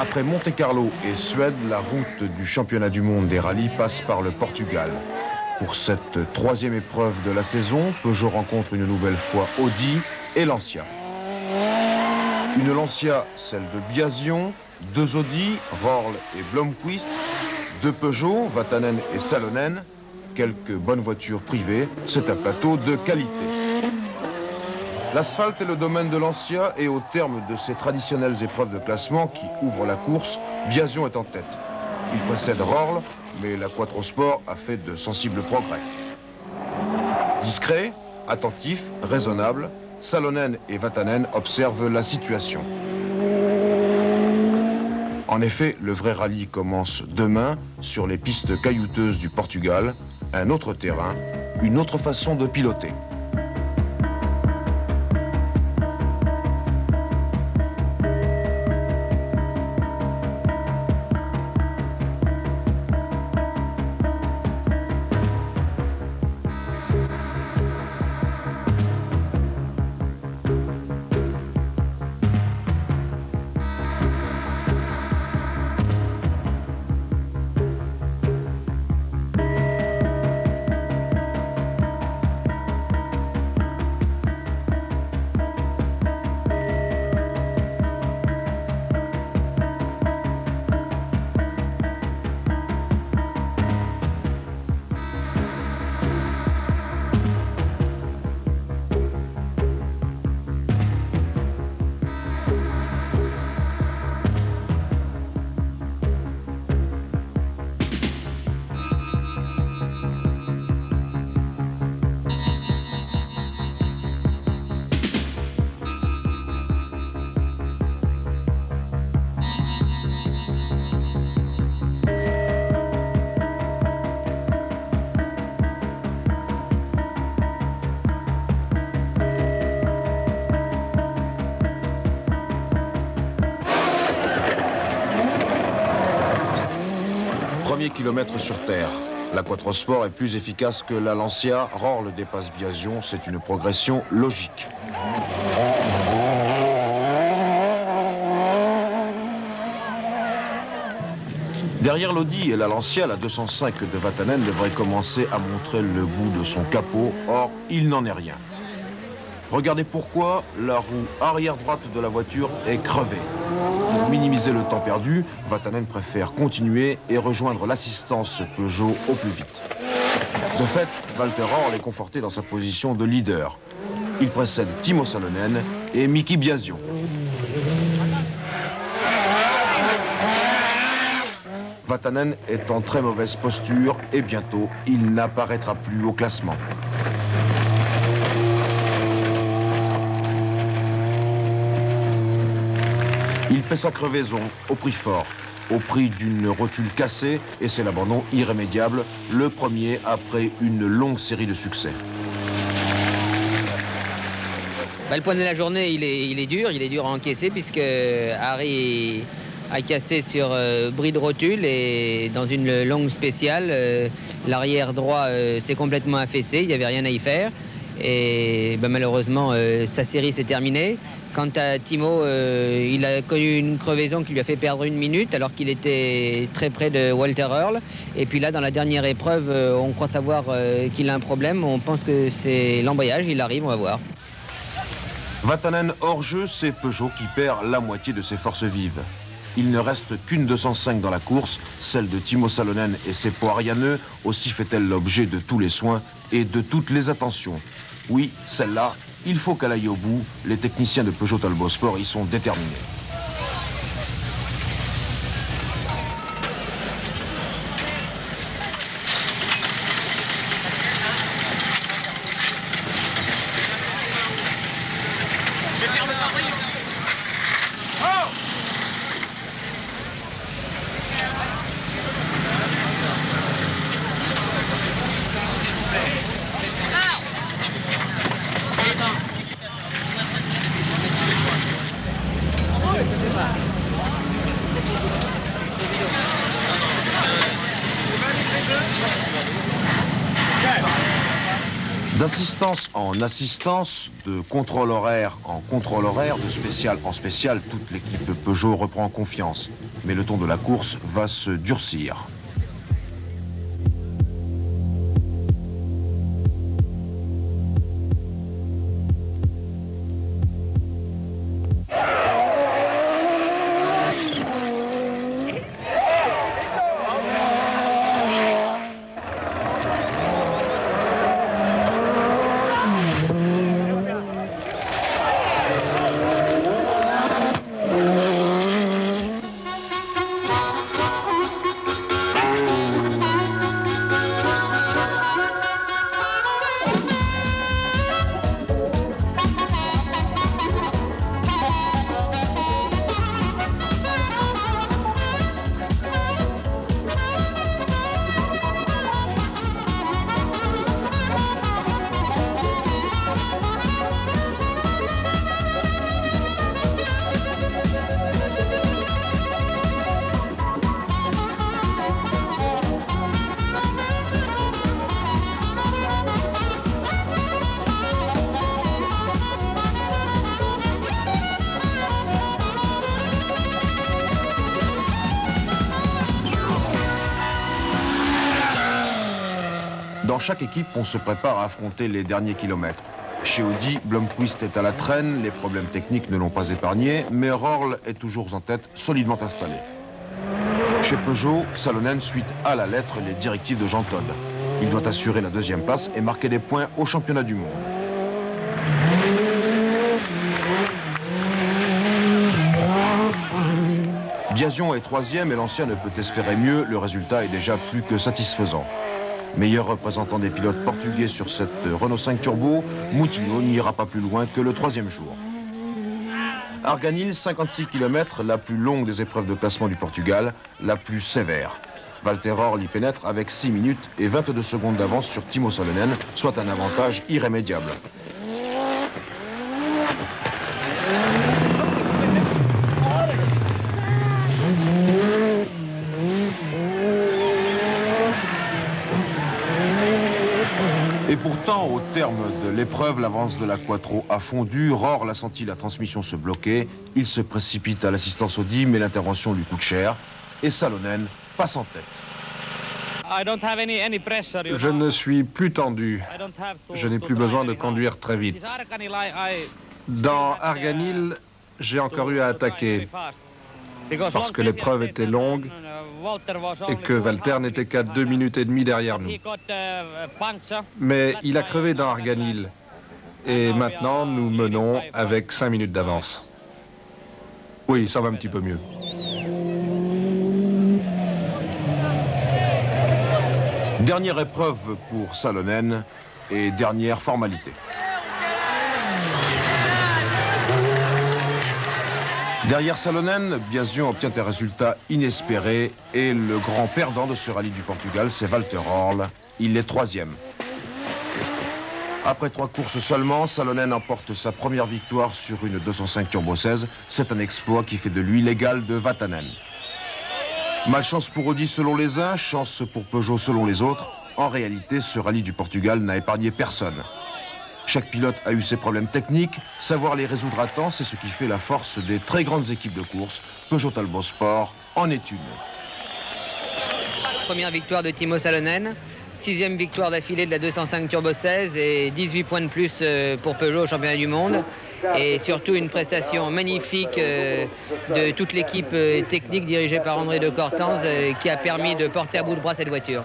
Après Monte-Carlo et Suède, la route du championnat du monde des rallyes passe par le Portugal. Pour cette troisième épreuve de la saison, Peugeot rencontre une nouvelle fois Audi et Lancia. Une Lancia, celle de Biasion, deux Audi, Rorl et Blomqvist, deux Peugeot, Vatanen et Salonen, quelques bonnes voitures privées, c'est un plateau de qualité. L'asphalte est le domaine de Lancia et au terme de ces traditionnelles épreuves de classement qui ouvrent la course, Biasion est en tête. Il précède Rorl, mais la Quattrosport a fait de sensibles progrès. Discret, attentif, raisonnable, Salonen et Vatanen observent la situation. En effet, le vrai rallye commence demain sur les pistes caillouteuses du Portugal, un autre terrain, une autre façon de piloter. Premier kilomètre sur terre. La Quattrosport est plus efficace que la Lancia. Rorl dépasse Biasion, c'est une progression logique. Derrière l'Audi et la Lancia, la 205 de Vatanen devrait commencer à montrer le bout de son capot. Or, il n'en est rien. Regardez pourquoi la roue arrière droite de la voiture est crevée. Pour minimiser le temps perdu, Vatanen préfère continuer et rejoindre l'assistance Peugeot au plus vite. De fait, Walter Rorl est conforté dans sa position de leader. Il précède Timo Salonen et Miki Biasion. Vatanen est en très mauvaise posture et bientôt, il n'apparaîtra plus au classement. Il paie sa crevaison au prix fort, au prix d'une rotule cassée, et c'est l'abandon irrémédiable, le premier après une longue série de succès. Le point de la journée, il est dur à encaisser puisque Harry a cassé sur bris de rotule et dans une longue spéciale, l'arrière droit s'est complètement affaissé, il n'y avait rien à y faire. Et malheureusement, sa série s'est terminée. Quant à Timo, il a connu une crevaison qui lui a fait perdre 1 minute alors qu'il était très près de Walter Rorl. Et puis là, dans la dernière épreuve, on croit savoir qu'il a un problème. On pense que c'est l'embrayage. Il arrive, on va voir. Vatanen hors jeu, c'est Peugeot qui perd la moitié de ses forces vives. Il ne reste qu'une 205 dans la course, celle de Timo Salonen et ses poids arianeux, aussi fait-elle l'objet de tous les soins et de toutes les attentions. Oui, celle-là, il faut qu'elle aille au bout. Les techniciens de Peugeot Talbot Sport y sont déterminés. D'assistance en assistance, de contrôle horaire en contrôle horaire, de spécial en spécial, toute l'équipe Peugeot reprend confiance. Mais le ton de la course va se durcir. Dans chaque équipe, on se prépare à affronter les derniers kilomètres. Chez Audi, Blomqvist est à la traîne, les problèmes techniques ne l'ont pas épargné, mais Röhrl est toujours en tête, solidement installé. Chez Peugeot, Salonen suit à la lettre les directives de Jean Todt. Il doit assurer la deuxième place et marquer des points au championnat du monde. Biasion est troisième et l'ancien ne peut espérer mieux, le résultat est déjà plus que satisfaisant. Meilleur représentant des pilotes portugais sur cette Renault 5 Turbo, Moutinho n'ira pas plus loin que le troisième jour. Arganil, 56 km, la plus longue des épreuves de classement du Portugal, la plus sévère. Walter Röhrl y pénètre avec 6 minutes et 22 secondes d'avance sur Timo Salonen, soit un avantage irrémédiable. Et pourtant, au terme de l'épreuve, l'avance de la Quattro a fondu. Röhrl a senti la transmission se bloquer. Il se précipite à l'assistance Audi, mais l'intervention lui coûte cher. Et Salonen passe en tête. Je ne suis plus tendu. Je n'ai plus besoin de conduire très vite. Dans Arganil, j'ai encore eu à attaquer parce que l'épreuve était longue et que Walter n'était qu'à 2 minutes et demie derrière nous. Mais il a crevé dans Arganil et maintenant nous menons avec 5 minutes d'avance. Oui, ça va un petit peu mieux. Dernière épreuve pour Salonen et dernière formalité. Derrière Salonen, Biasion obtient un résultat inespéré et le grand perdant de ce rallye du Portugal, c'est Walter Röhrl. Il est troisième. Après 3 courses seulement, Salonen emporte sa première victoire sur une 205 Turbo 16. C'est un exploit qui fait de lui l'égal de Vatanen. Malchance pour Audi selon les uns, chance pour Peugeot selon les autres. En réalité, ce rallye du Portugal n'a épargné personne. Chaque pilote a eu ses problèmes techniques. Savoir les résoudre à temps, c'est ce qui fait la force des très grandes équipes de course. Peugeot Talbot Sport en est une. Première victoire de Timo Salonen, 6e victoire d'affilée de la 205 Turbo 16 et 18 points de plus pour Peugeot au championnat du monde. Et surtout une prestation magnifique de toute l'équipe technique dirigée par André de Cortanz qui a permis de porter à bout de bras cette voiture.